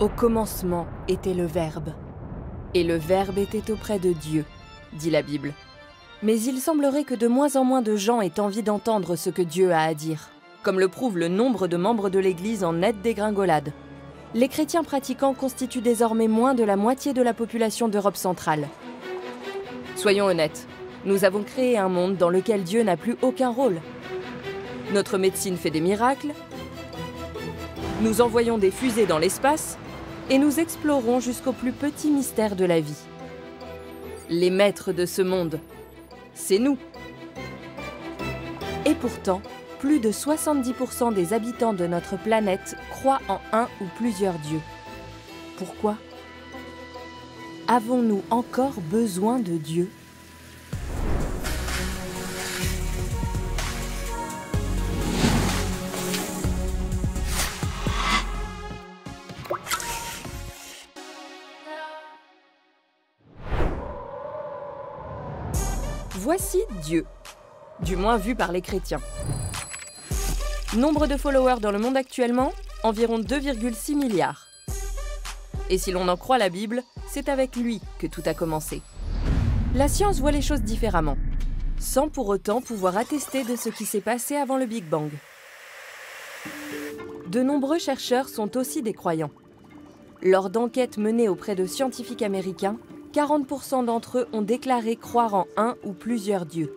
Au commencement était le Verbe, et le Verbe était auprès de Dieu, dit la Bible. Mais il semblerait que de moins en moins de gens aient envie d'entendre ce que Dieu a à dire, comme le prouve le nombre de membres de l'Église en nette dégringolade. Les chrétiens pratiquants constituent désormais moins de la moitié de la population d'Europe centrale. Soyons honnêtes, nous avons créé un monde dans lequel Dieu n'a plus aucun rôle. Notre médecine fait des miracles, nous envoyons des fusées dans l'espace et nous explorons jusqu'au plus petit mystère de la vie. Les maîtres de ce monde, c'est nous. Et pourtant, plus de 70% des habitants de notre planète croient en un ou plusieurs dieux. Pourquoi? Avons-nous encore besoin de Dieu? Voici Dieu, du moins vu par les chrétiens. Nombre de followers dans le monde actuellement, environ 2,6 milliards. Et si l'on en croit la Bible, c'est avec lui que tout a commencé. La science voit les choses différemment, sans pour autant pouvoir attester de ce qui s'est passé avant le Big Bang. De nombreux chercheurs sont aussi des croyants. Lors d'enquêtes menées auprès de scientifiques américains, 40% d'entre eux ont déclaré croire en un ou plusieurs dieux.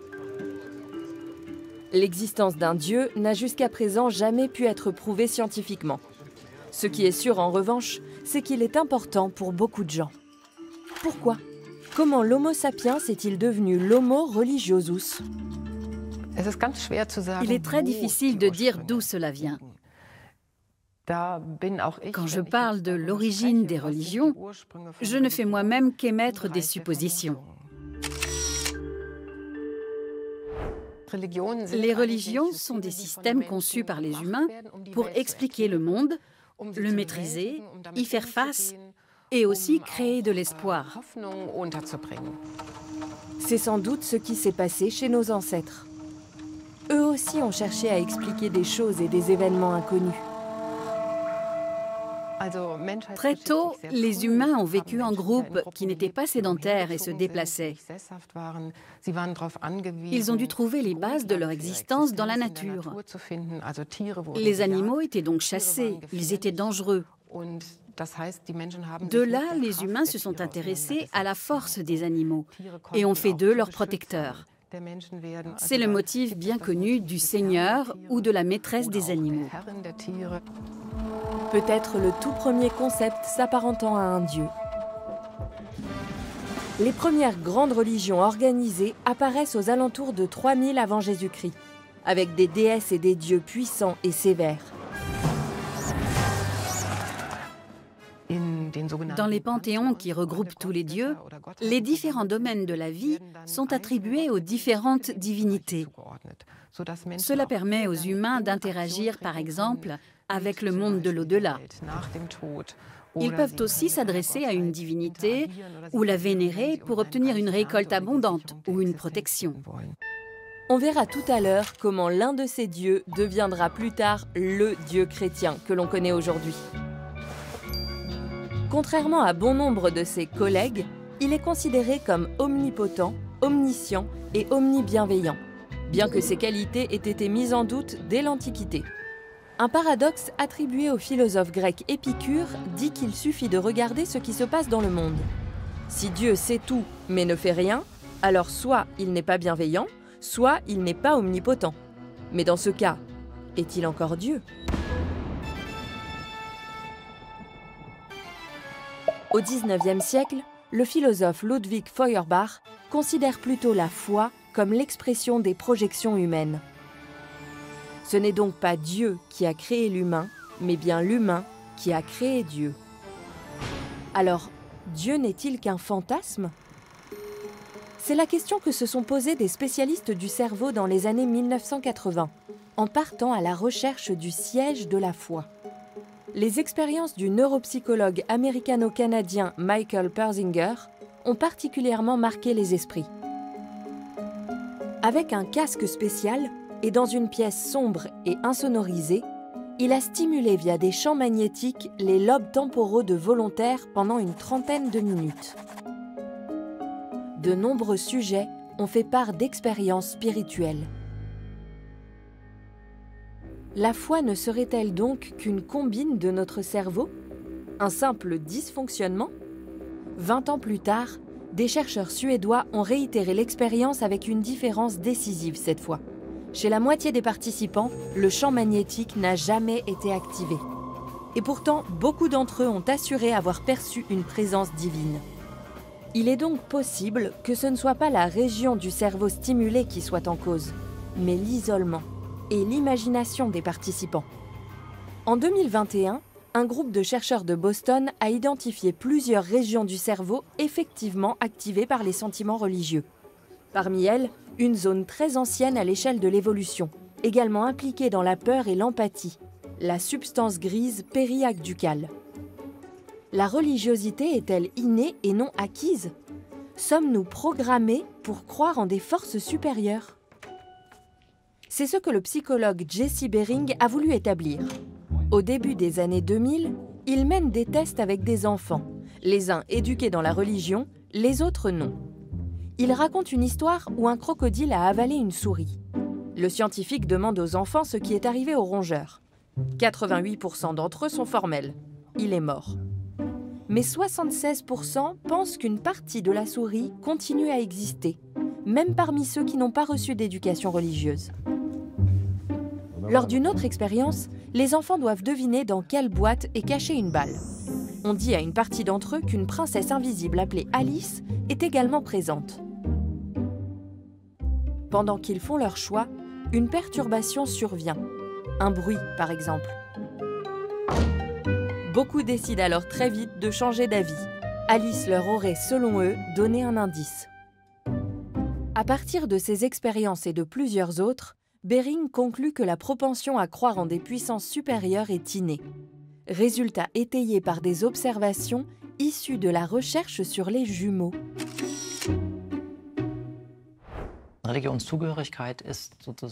L'existence d'un dieu n'a jusqu'à présent jamais pu être prouvée scientifiquement. Ce qui est sûr en revanche, c'est qu'il est important pour beaucoup de gens. Pourquoi? Comment l'Homo sapiens est-il devenu l'Homo religiosus? Il est très difficile de dire d'où cela vient. Quand je parle de l'origine des religions, je ne fais moi-même qu'émettre des suppositions. Les religions sont des systèmes conçus par les humains pour expliquer le monde, le maîtriser, y faire face et aussi créer de l'espoir. C'est sans doute ce qui s'est passé chez nos ancêtres. Eux aussi ont cherché à expliquer des choses et des événements inconnus. Très tôt, les humains ont vécu en groupe qui n'étaient pas sédentaires et se déplaçaient. Ils ont dû trouver les bases de leur existence dans la nature. Les animaux étaient donc chassés, ils étaient dangereux. De là, les humains se sont intéressés à la force des animaux et ont fait d'eux leurs protecteurs. C'est le motif bien connu du seigneur ou de la maîtresse des animaux. Peut-être le tout premier concept s'apparentant à un dieu. Les premières grandes religions organisées apparaissent aux alentours de 3000 avant Jésus-Christ, avec des déesses et des dieux puissants et sévères. Dans les panthéons qui regroupent tous les dieux, les différents domaines de la vie sont attribués aux différentes divinités. Cela permet aux humains d'interagir, par exemple, avec le monde de l'au-delà. Ils peuvent aussi s'adresser à une divinité ou la vénérer pour obtenir une récolte abondante ou une protection. On verra tout à l'heure comment l'un de ces dieux deviendra plus tard le dieu chrétien que l'on connaît aujourd'hui. Contrairement à bon nombre de ses collègues, il est considéré comme omnipotent, omniscient et omnibienveillant, bien que ses qualités aient été mises en doute dès l'Antiquité. Un paradoxe attribué au philosophe grec Épicure dit qu'il suffit de regarder ce qui se passe dans le monde. Si Dieu sait tout mais ne fait rien, alors soit il n'est pas bienveillant, soit il n'est pas omnipotent. Mais dans ce cas, est-il encore Dieu ? Au XIXe siècle, le philosophe Ludwig Feuerbach considère plutôt la foi comme l'expression des projections humaines. Ce n'est donc pas Dieu qui a créé l'humain, mais bien l'humain qui a créé Dieu. Alors, Dieu n'est-il qu'un fantasme ? C'est la question que se sont posées des spécialistes du cerveau dans les années 1980, en partant à la recherche du siège de la foi. Les expériences du neuropsychologue américano-canadien Michael Persinger ont particulièrement marqué les esprits. Avec un casque spécial et dans une pièce sombre et insonorisée, Il a stimulé via des champs magnétiques les lobes temporaux de volontaires pendant une trentaine de minutes. De nombreux sujets ont fait part d'expériences spirituelles. La foi ne serait-elle donc qu'une combine de notre cerveau? Un simple dysfonctionnement? 20 ans plus tard, des chercheurs suédois ont réitéré l'expérience avec une différence décisive cette fois. Chez la moitié des participants, le champ magnétique n'a jamais été activé. Et pourtant, beaucoup d'entre eux ont assuré avoir perçu une présence divine. Il est donc possible que ce ne soit pas la région du cerveau stimulée qui soit en cause, mais l'isolement et l'imagination des participants. En 2021, un groupe de chercheurs de Boston a identifié plusieurs régions du cerveau effectivement activées par les sentiments religieux. Parmi elles, une zone très ancienne à l'échelle de l'évolution, également impliquée dans la peur et l'empathie, la substance grise périaqueducale. La religiosité est-elle innée et non acquise? Sommes-nous programmés pour croire en des forces supérieures? C'est ce que le psychologue Jesse Bering a voulu établir. Au début des années 2000, il mène des tests avec des enfants, les uns éduqués dans la religion, les autres non. Il raconte une histoire où un crocodile a avalé une souris. Le scientifique demande aux enfants ce qui est arrivé au rongeur. 88% d'entre eux sont formels. Il est mort. Mais 76% pensent qu'une partie de la souris continue à exister, même parmi ceux qui n'ont pas reçu d'éducation religieuse. Lors d'une autre expérience, les enfants doivent deviner dans quelle boîte est cachée une balle. On dit à une partie d'entre eux qu'une princesse invisible appelée Alice est également présente. Pendant qu'ils font leur choix, une perturbation survient. Un bruit, par exemple. Beaucoup décident alors très vite de changer d'avis. Alice leur aurait, selon eux, donné un indice. À partir de ces expériences et de plusieurs autres, Bering conclut que la propension à croire en des puissances supérieures est innée. Résultat étayé par des observations issues de la recherche sur les jumeaux.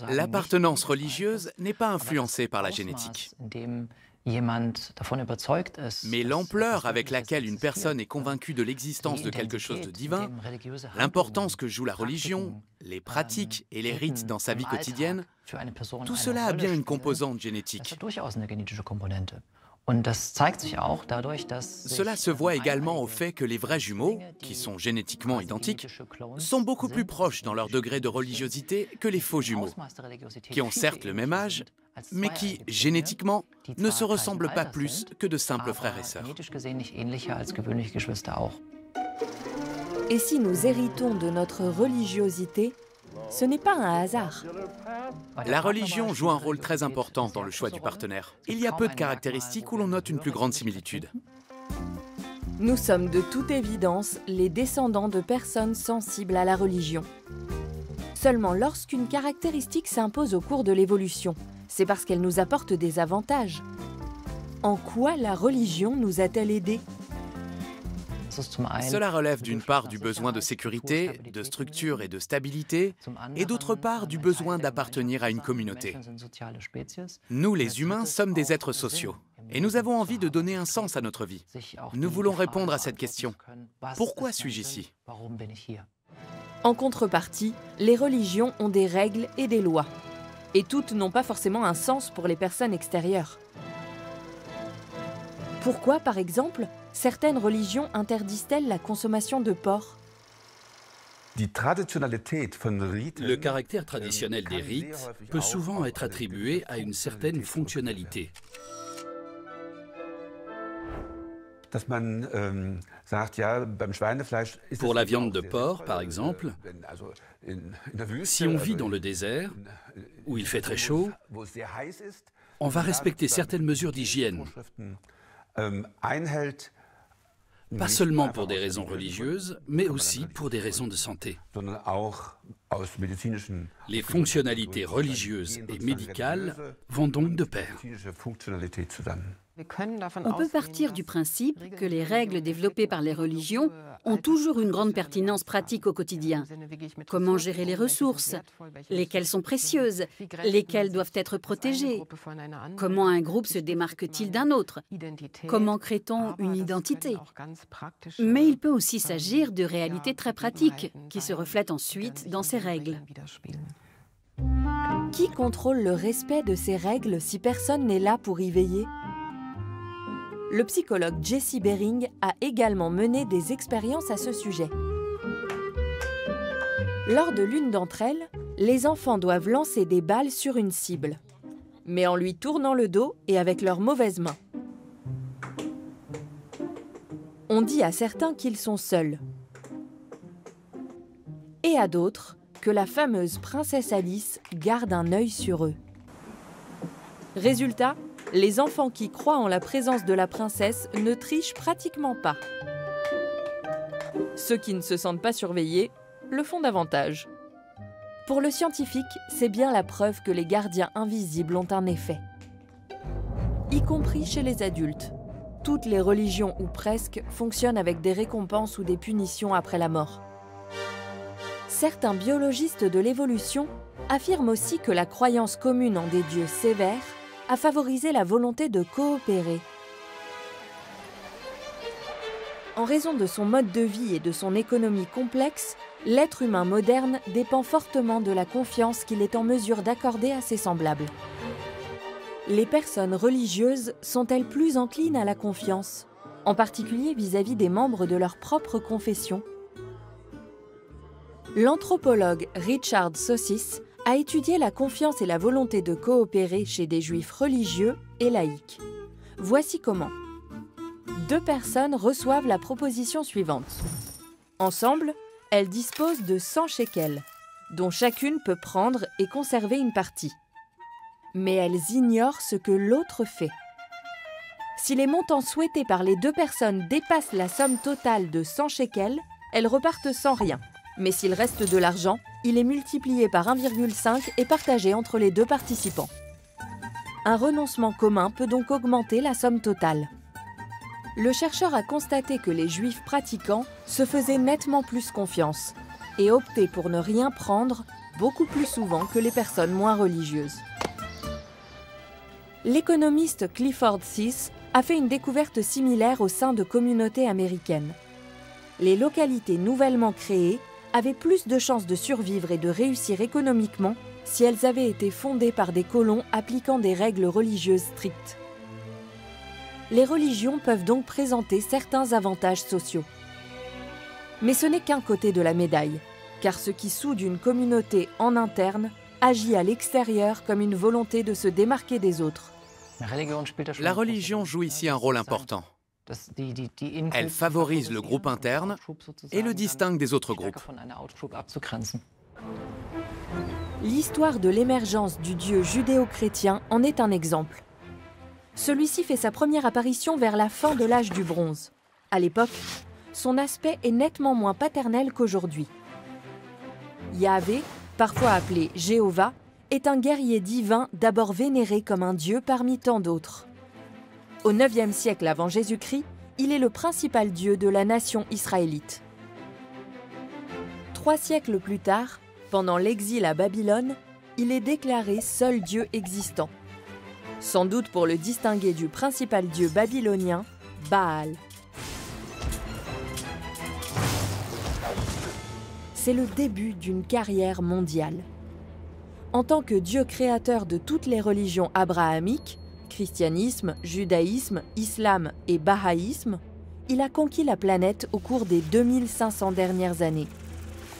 L'appartenance religieuse n'est pas influencée par la génétique. Mais l'ampleur avec laquelle une personne est convaincue de l'existence de quelque chose de divin, l'importance que joue la religion, les pratiques et les rites dans sa vie quotidienne, tout cela a bien une composante génétique. Cela se voit également au fait que les vrais jumeaux, qui sont génétiquement identiques, sont beaucoup plus proches dans leur degré de religiosité que les faux jumeaux, qui ont certes le même âge, mais qui, génétiquement, ne se ressemblent pas plus que de simples frères et sœurs. Et si nous héritons de notre religiosité, ce n'est pas un hasard. La religion joue un rôle très important dans le choix du partenaire. Il y a peu de caractéristiques où l'on note une plus grande similitude. Nous sommes de toute évidence les descendants de personnes sensibles à la religion. Seulement lorsqu'une caractéristique s'impose au cours de l'évolution, c'est parce qu'elle nous apporte des avantages. En quoi la religion nous a-t-elle aidés ? Cela relève d'une part du besoin de sécurité, de structure et de stabilité, et d'autre part du besoin d'appartenir à une communauté. Nous, les humains, sommes des êtres sociaux, et nous avons envie de donner un sens à notre vie. Nous voulons répondre à cette question. Pourquoi suis-je ici ? En contrepartie, les religions ont des règles et des lois. Et toutes n'ont pas forcément un sens pour les personnes extérieures. Pourquoi, par exemple, certaines religions interdisent-elles la consommation de porc ? Le caractère traditionnel des rites peut souvent être attribué à une certaine fonctionnalité. Pour la viande de porc, par exemple, si on vit dans le désert, où il fait très chaud, on va respecter certaines mesures d'hygiène. Pas seulement pour des raisons religieuses, mais aussi pour des raisons de santé. Les fonctionnalités religieuses et médicales vont donc de pair. On peut partir du principe que les règles développées par les religions ont toujours une grande pertinence pratique au quotidien. Comment gérer les ressources? Lesquelles sont précieuses? Lesquelles doivent être protégées? Comment un groupe se démarque-t-il d'un autre? Comment crée-t-on une identité? Mais il peut aussi s'agir de réalités très pratiques qui se reflètent ensuite dans ces règles. Qui contrôle le respect de ces règles si personne n'est là pour y veiller? Le psychologue Jesse Bering a également mené des expériences à ce sujet. Lors de l'une d'entre elles, les enfants doivent lancer des balles sur une cible, mais en lui tournant le dos et avec leurs mauvaises mains. On dit à certains qu'ils sont seuls, et à d'autres que la fameuse princesse Alice garde un œil sur eux. Résultat, les enfants qui croient en la présence de la princesse ne trichent pratiquement pas. Ceux qui ne se sentent pas surveillés le font davantage. Pour le scientifique, c'est bien la preuve que les gardiens invisibles ont un effet. Y compris chez les adultes. Toutes les religions ou presque fonctionnent avec des récompenses ou des punitions après la mort. Certains biologistes de l'évolution affirment aussi que la croyance commune en des dieux sévères a favorisé la volonté de coopérer. En raison de son mode de vie et de son économie complexe, l'être humain moderne dépend fortement de la confiance qu'il est en mesure d'accorder à ses semblables. Les personnes religieuses sont-elles plus enclines à la confiance, en particulier vis-à-vis des membres de leur propre confession? L'anthropologue Richard Sosis a étudié la confiance et la volonté de coopérer chez des juifs religieux et laïcs. Voici comment. 2 personnes reçoivent la proposition suivante. Ensemble, elles disposent de 100 shekels, dont chacune peut prendre et conserver une partie. Mais elles ignorent ce que l'autre fait. Si les montants souhaités par les 2 personnes dépassent la somme totale de 100 shekels, elles repartent sans rien. Mais s'il reste de l'argent, il est multiplié par 1,5 et partagé entre les 2 participants. Un renoncement commun peut donc augmenter la somme totale. Le chercheur a constaté que les juifs pratiquants se faisaient nettement plus confiance et optaient pour ne rien prendre beaucoup plus souvent que les personnes moins religieuses. L'économiste Clifford Sees a fait une découverte similaire au sein de communautés américaines. Les localités nouvellement créées avaient plus de chances de survivre et de réussir économiquement si elles avaient été fondées par des colons appliquant des règles religieuses strictes. Les religions peuvent donc présenter certains avantages sociaux. Mais ce n'est qu'un côté de la médaille, car ce qui soude une communauté en interne agit à l'extérieur comme une volonté de se démarquer des autres. La religion joue ici un rôle important. Elle favorise le groupe interne et le distingue des autres groupes. L'histoire de l'émergence du Dieu judéo-chrétien en est un exemple. Celui-ci fait sa première apparition vers la fin de l'âge du bronze. À l'époque, son aspect est nettement moins paternel qu'aujourd'hui. Yahvé, parfois appelé Jéhovah, est un guerrier divin d'abord vénéré comme un dieu parmi tant d'autres. Au IXe siècle avant Jésus-Christ, il est le principal dieu de la nation israélite. 3 siècles plus tard, pendant l'exil à Babylone, il est déclaré seul dieu existant. Sans doute pour le distinguer du principal dieu babylonien, Baal. C'est le début d'une carrière mondiale. En tant que Dieu créateur de toutes les religions abrahamiques, christianisme, judaïsme, islam et bahaïsme, il a conquis la planète au cours des 2500 dernières années.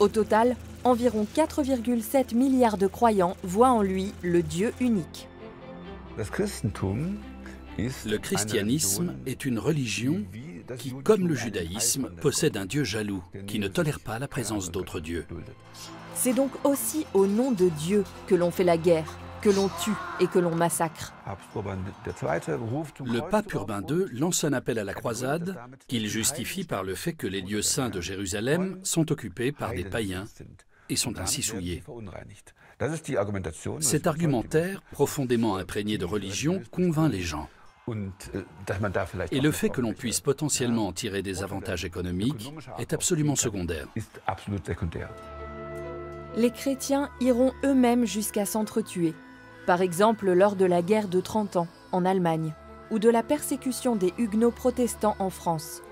Au total, environ 4,7 milliards de croyants voient en lui le Dieu unique. Le christianisme est une religion qui, comme le judaïsme, possède un Dieu jaloux, qui ne tolère pas la présence d'autres dieux. C'est donc aussi au nom de Dieu que l'on fait la guerre, que l'on tue et que l'on massacre. Le pape Urbain II lance un appel à la croisade qu'il justifie par le fait que les lieux saints de Jérusalem sont occupés par des païens et sont ainsi souillés. Cet argumentaire, profondément imprégné de religion, convainc les gens. Et le fait que l'on puisse potentiellement en tirer des avantages économiques est absolument secondaire. Les chrétiens iront eux-mêmes jusqu'à s'entretuer, par exemple lors de la guerre de 30 ans en Allemagne ou de la persécution des huguenots protestants en France.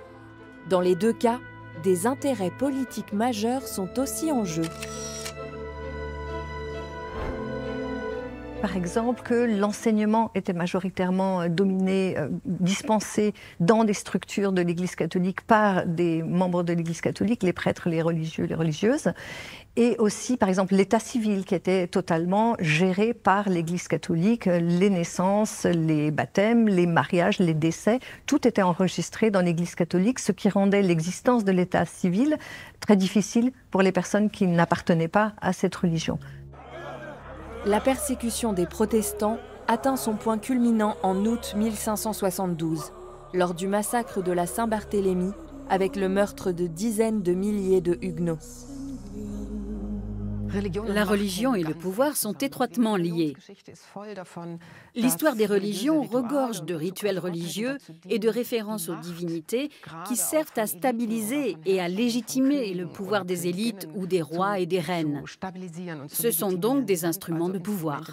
Dans les deux cas, des intérêts politiques majeurs sont aussi en jeu. Par exemple, que l'enseignement était majoritairement dominé, dispensé dans des structures de l'Église catholique par des membres de l'Église catholique, les prêtres, les religieux, les religieuses, et aussi, par exemple, l'état civil qui était totalement géré par l'Église catholique, les naissances, les baptêmes, les mariages, les décès, tout était enregistré dans l'Église catholique, ce qui rendait l'existence de l'état civil très difficile pour les personnes qui n'appartenaient pas à cette religion. La persécution des protestants atteint son point culminant en août 1572, lors du massacre de la Saint-Barthélemy, avec le meurtre de dizaines de milliers de huguenots. La religion et le pouvoir sont étroitement liés. L'histoire des religions regorge de rituels religieux et de références aux divinités qui servent à stabiliser et à légitimer le pouvoir des élites ou des rois et des reines. Ce sont donc des instruments de pouvoir.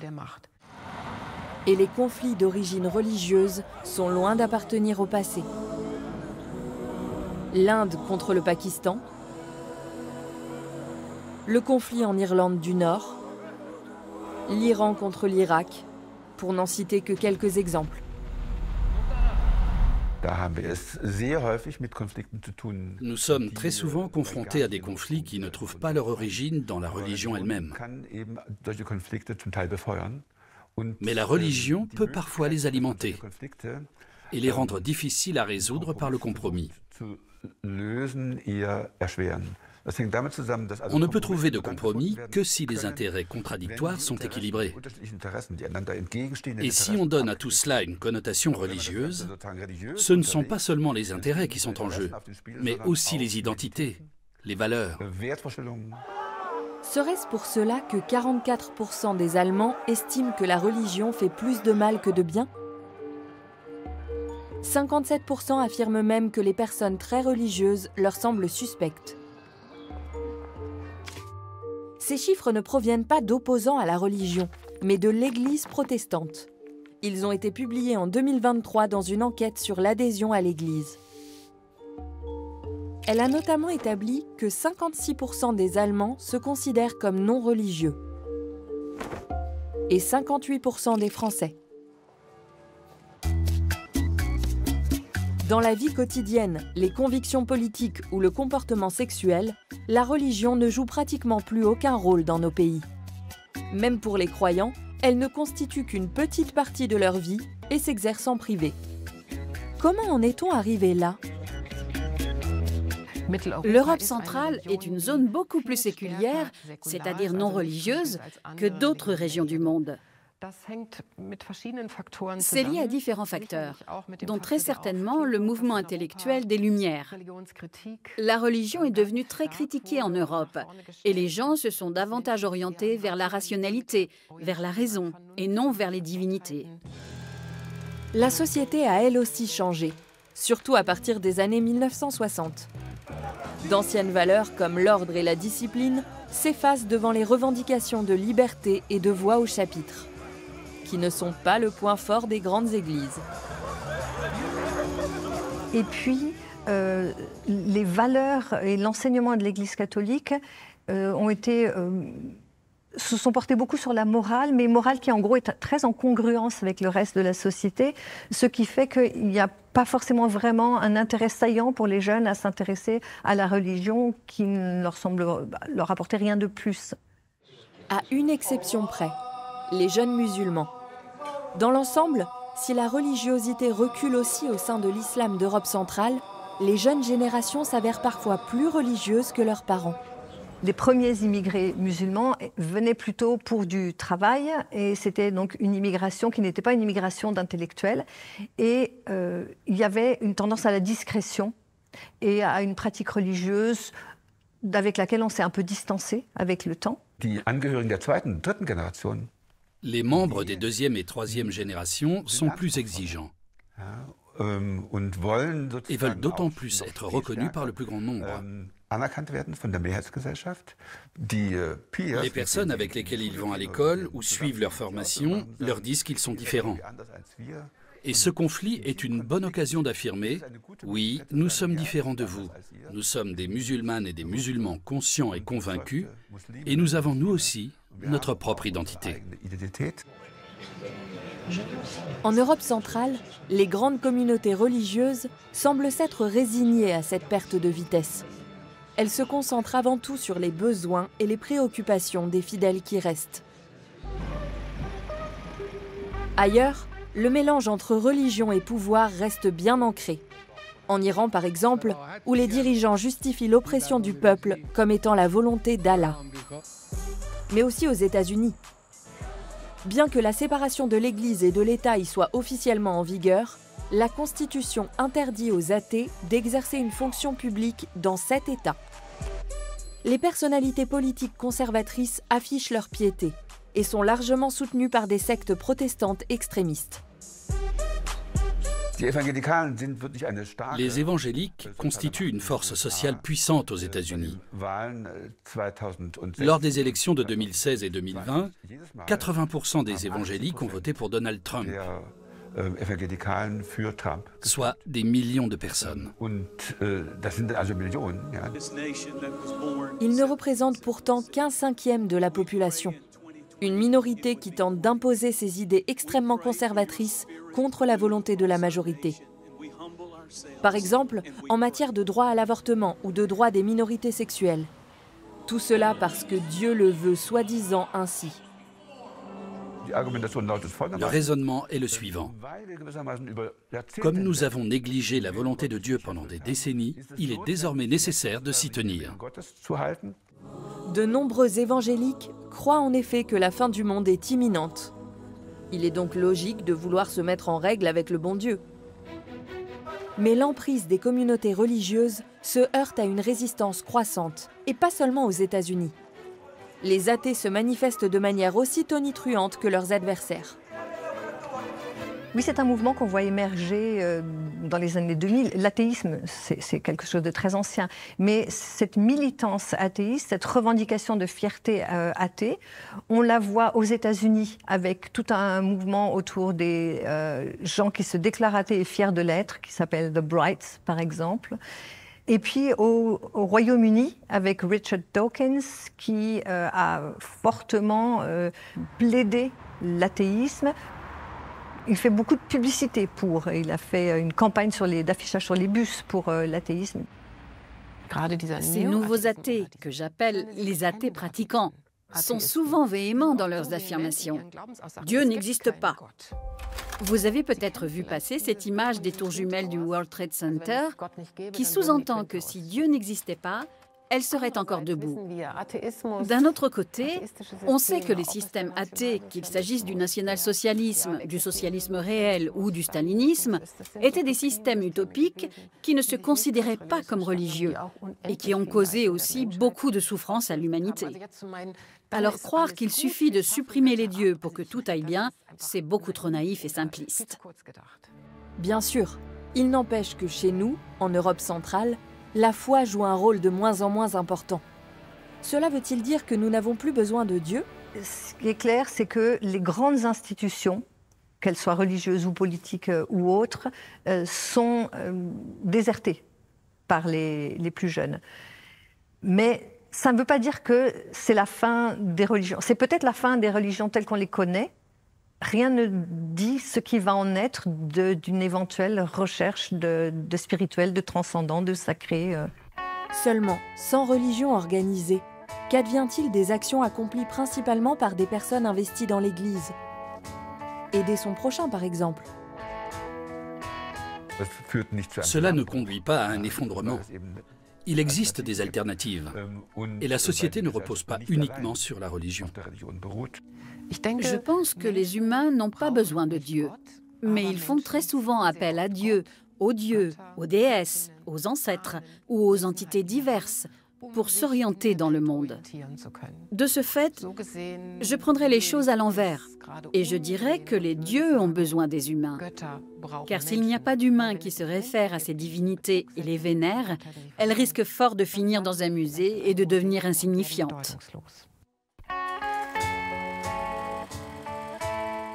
Et les conflits d'origine religieuse sont loin d'appartenir au passé. L'Inde contre le Pakistan, le conflit en Irlande du Nord, l'Iran contre l'Irak, pour n'en citer que quelques exemples. Nous sommes très souvent confrontés à des conflits qui ne trouvent pas leur origine dans la religion elle-même. Mais la religion peut parfois les alimenter et les rendre difficiles à résoudre par le compromis. On ne peut trouver de compromis que si les intérêts contradictoires sont équilibrés. Et si on donne à tout cela une connotation religieuse, ce ne sont pas seulement les intérêts qui sont en jeu, mais aussi les identités, les valeurs. Serait-ce pour cela que 44% des Allemands estiment que la religion fait plus de mal que de bien ? 57% affirment même que les personnes très religieuses leur semblent suspectes. Ces chiffres ne proviennent pas d'opposants à la religion, mais de l'Église protestante. Ils ont été publiés en 2023 dans une enquête sur l'adhésion à l'Église. Elle a notamment établi que 56% des Allemands se considèrent comme non religieux et 58% des Français. Dans la vie quotidienne, les convictions politiques ou le comportement sexuel, la religion ne joue pratiquement plus aucun rôle dans nos pays. Même pour les croyants, elle ne constitue qu'une petite partie de leur vie et s'exerce en privé. Comment en est-on arrivé là ? L'Europe centrale est une zone beaucoup plus séculière, c'est-à-dire non religieuse, que d'autres régions du monde. C'est lié à différents facteurs, dont très certainement le mouvement intellectuel des Lumières. La religion est devenue très critiquée en Europe et les gens se sont davantage orientés vers la rationalité, vers la raison et non vers les divinités. La société a elle aussi changé, surtout à partir des années 1960. D'anciennes valeurs comme l'ordre et la discipline s'effacent devant les revendications de liberté et de voix au chapitre, qui ne sont pas le point fort des grandes églises. Et puis, les valeurs et l'enseignement de l'Église catholique se sont portés beaucoup sur la morale, mais morale qui en gros est très en congruence avec le reste de la société, ce qui fait qu'il n'y a pas forcément vraiment un intérêt saillant pour les jeunes à s'intéresser à la religion qui ne leur semble leur apporter rien de plus. À une exception près, les jeunes musulmans. Dans l'ensemble, si la religiosité recule aussi au sein de l'islam d'Europe centrale, les jeunes générations s'avèrent parfois plus religieuses que leurs parents. Les premiers immigrés musulmans venaient plutôt pour du travail et c'était donc une immigration qui n'était pas une immigration d'intellectuels. Et il y avait une tendance à la discrétion et à une pratique religieuse avec laquelle on s'est un peu distancé avec le temps. Les membres des deuxième et troisième générations sont plus exigeants. et veulent d'autant plus être reconnus par le plus grand nombre. Les personnes avec lesquelles ils vont à l'école ou suivent leur formation leur disent qu'ils sont différents. Et ce conflit est une bonne occasion d'affirmer « Oui, nous sommes différents de vous. Nous sommes des musulmanes et des musulmans conscients et convaincus, et nous avons nous aussi notre propre identité. » En Europe centrale, les grandes communautés religieuses semblent s'être résignées à cette perte de vitesse. Elles se concentrent avant tout sur les besoins et les préoccupations des fidèles qui restent. Ailleurs, le mélange entre religion et pouvoir reste bien ancré. En Iran, par exemple, où les dirigeants justifient l'oppression du peuple comme étant la volonté d'Allah. Mais aussi aux États-Unis. Bien que la séparation de l'Église et de l'État y soit officiellement en vigueur, la Constitution interdit aux athées d'exercer une fonction publique dans cet État. Les personnalités politiques conservatrices affichent leur piété et sont largement soutenues par des sectes protestantes extrémistes. Les évangéliques constituent une force sociale puissante aux États-Unis. Lors des élections de 2016 et 2020, 80% des évangéliques ont voté pour Donald Trump, soit des millions de personnes. Ils ne représentent pourtant qu'un cinquième de la population. Une minorité qui tente d'imposer ses idées extrêmement conservatrices contre la volonté de la majorité. Par exemple, en matière de droit à l'avortement ou de droit des minorités sexuelles. Tout cela parce que Dieu le veut soi-disant ainsi. Le raisonnement est le suivant. Comme nous avons négligé la volonté de Dieu pendant des décennies, il est désormais nécessaire de s'y tenir. De nombreux évangéliques croient en effet que la fin du monde est imminente. Il est donc logique de vouloir se mettre en règle avec le bon Dieu. Mais l'emprise des communautés religieuses se heurte à une résistance croissante, et pas seulement aux États-Unis. Les athées se manifestent de manière aussi tonitruante que leurs adversaires. Oui, c'est un mouvement qu'on voit émerger dans les années 2000. L'athéisme, c'est quelque chose de très ancien. Mais cette militance athéiste, cette revendication de fierté athée, on la voit aux États-Unis avec tout un mouvement autour des gens qui se déclarent athées et fiers de l'être, qui s'appelle The Brights, par exemple. Et puis au Royaume-Uni, avec Richard Dawkins, qui a fortement plaidé l'athéisme. Il fait beaucoup de publicité pour. Il a fait une campagne d'affichage sur les bus pour l'athéisme. Ces nouveaux athées, que j'appelle les athées pratiquants, sont souvent véhéments dans leurs affirmations. Dieu n'existe pas. Vous avez peut-être vu passer cette image des tours jumelles du World Trade Center qui sous-entend que si Dieu n'existait pas, elle serait encore debout. D'un autre côté, on sait que les systèmes athées, qu'il s'agisse du national-socialisme, du socialisme réel ou du stalinisme, étaient des systèmes utopiques qui ne se considéraient pas comme religieux et qui ont causé aussi beaucoup de souffrance à l'humanité. Alors croire qu'il suffit de supprimer les dieux pour que tout aille bien, c'est beaucoup trop naïf et simpliste. Bien sûr, il n'empêche que chez nous, en Europe centrale, la foi joue un rôle de moins en moins important. Cela veut-il dire que nous n'avons plus besoin de Dieu ? Ce qui est clair, c'est que les grandes institutions, qu'elles soient religieuses ou politiques ou autres, sont désertées par les plus jeunes. Mais ça ne veut pas dire que c'est la fin des religions. C'est peut-être la fin des religions telles qu'on les connaît. Rien ne dit ce qui va en être d'une éventuelle recherche de spirituel, de transcendant, de sacré. Seulement, sans religion organisée, qu'advient-il des actions accomplies principalement par des personnes investies dans l'Église ? Aider son prochain, par exemple. Cela ne conduit pas à un effondrement. Il existe des alternatives. Et la société ne repose pas uniquement sur la religion. Je pense que les humains n'ont pas besoin de Dieu, mais ils font très souvent appel à Dieu, aux dieux, aux déesses, aux ancêtres ou aux entités diverses pour s'orienter dans le monde. De ce fait, je prendrais les choses à l'envers et je dirais que les dieux ont besoin des humains. Car s'il n'y a pas d'humains qui se réfèrent à ces divinités et les vénèrent, elles risquent fort de finir dans un musée et de devenir insignifiantes.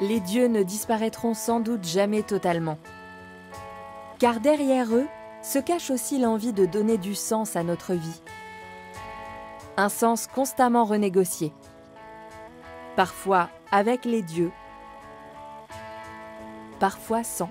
Les dieux ne disparaîtront sans doute jamais totalement. Car derrière eux se cache aussi l'envie de donner du sens à notre vie. Un sens constamment renégocié. Parfois avec les dieux, parfois sans.